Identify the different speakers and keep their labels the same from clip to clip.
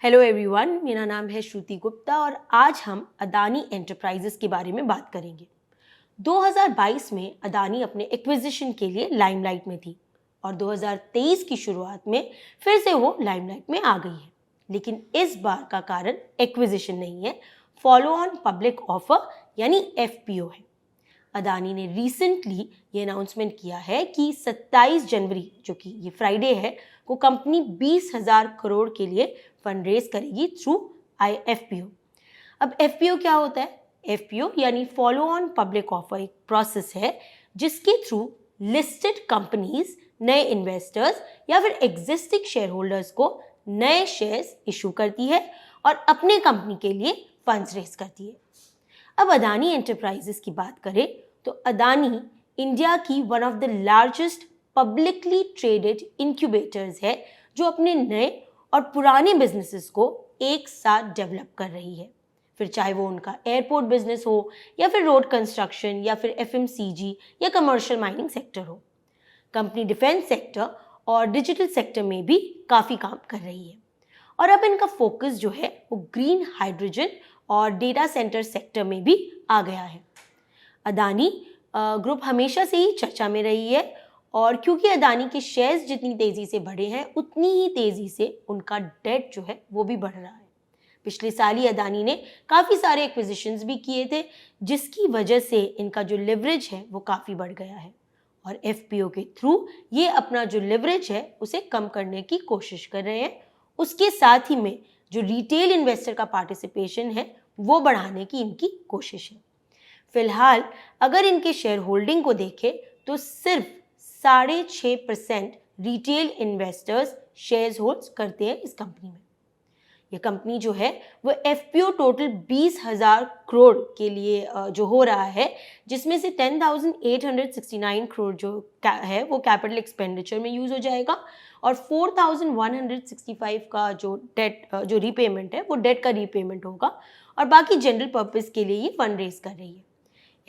Speaker 1: Hello everyone, मेरा नाम है श्रुति गुप्ता और आज हम अदानी एंटरप्राइजेस के बारे में बात करेंगे। 2022 में अदानी अपने एक्विजिशन के लिए लाइमलाइट में थी और 2023 की शुरुआत में फिर से वो लाइमलाइट में आ गई है। लेकिन इस बार का कारण एक्विजिशन नहीं है, फॉलो ऑन पब्लिक ऑफर यानी FPO है। अदानी ने रिसेंटली ये अनाउंसमेंट किया है कि 27 जनवरी जो कि ये फ्राइडे है, वो कंपनी 20,000 करोड़ के लिए फंड रेज करेगी थ्रू FPO। अब FPO क्या होता है? FPO यानी फॉलो ऑन पब्लिक ऑफर एक प्रोसेस है जिसके थ्रू लिस्टेड कंपनीज नए इन्वेस्टर्स या फिर एग्जिस्टिंग शेयर होल्डर्स को नए शेयर्स इशू करती है और अपने कंपनी के लिए फंड्स रेज करती है। अब अदानी एंटरप्राइजेस की बात करें तो अदानी इंडिया की one of the largest publicly traded incubators है जो अपने नए और पुराने बिजनेसेस को एक साथ डेवलप कर रही है। फिर चाहे वो उनका एयरपोर्ट बिजनेस हो या फिर रोड कंस्ट्रक्शन या फिर FMCG या कमर्शियल माइनिंग सेक्टर हो। कंपनी डिफेंस सेक्टर और डिजिटल सेक्टर में भी काफ़ी काम कर रही है और अब इनका फोकस जो है वो ग्रीन हाइड्रोजन और डेटा सेंटर सेक्टर में भी आ गया है। अदानी ग्रुप हमेशा से ही चर्चा में रही है और क्योंकि अदानी के शेयर्स जितनी तेज़ी से बढ़े हैं उतनी ही तेज़ी से उनका डेट जो है वो भी बढ़ रहा है। पिछले साल ही अदानी ने काफ़ी सारे एक्विजिशंस भी किए थे जिसकी वजह से इनका जो लिवरेज है वो काफ़ी बढ़ गया है और FPO के थ्रू ये अपना जो लिवरेज है उसे कम करने की कोशिश कर रहे हैं। उसके साथ ही में जो रिटेल इन्वेस्टर का पार्टिसिपेशन है वो बढ़ाने की इनकी कोशिश है। फिलहाल अगर इनके शेयर होल्डिंग को देखें तो सिर्फ 6.5% रिटेल इन्वेस्टर्स शेयर्स होल्ड करते हैं इस कंपनी में। ये कंपनी जो है वो FPO टोटल 20,000 करोड़ के लिए जो हो रहा है, जिसमें से 10,869 करोड़ जो है वो कैपिटल एक्सपेंडिचर में यूज हो जाएगा और 4,165 का जो डेट जो रीपेमेंट है वो डेट का रीपेमेंट होगा और बाकी जनरल पर्पस के लिए ये फंड रेज कर रही है।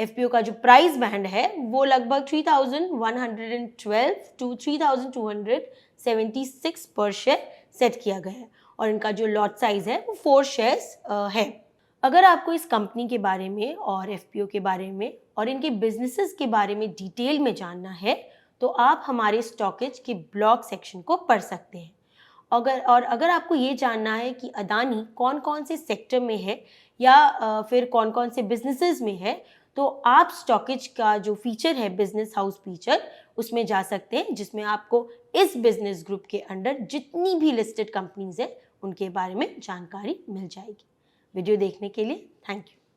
Speaker 1: FPO का जो प्राइस बैंड है वो लगभग 3,112 टू 3,276 पर शेयर सेट किया गया है और इनका जो लॉट साइज है वो 4 शेयर्स है। अगर आपको इस कंपनी के बारे में और FPO के बारे में और इनके बिजनेसेस के बारे में डिटेल में जानना है तो आप हमारे स्टॉकेज के ब्लॉग सेक्शन को पढ़ सकते हैं। अगर आपको ये जानना है कि अदानी कौन कौन से सेक्टर में है या फिर कौन कौन से बिजनेसेस में है तो आप स्टॉकेज का जो फीचर है बिजनेस हाउस फीचर उसमें जा सकते हैं, जिसमें आपको इस बिजनेस ग्रुप के अंडर जितनी भी लिस्टेड कंपनीज हैं उनके बारे में जानकारी मिल जाएगी। वीडियो देखने के लिए थैंक यू।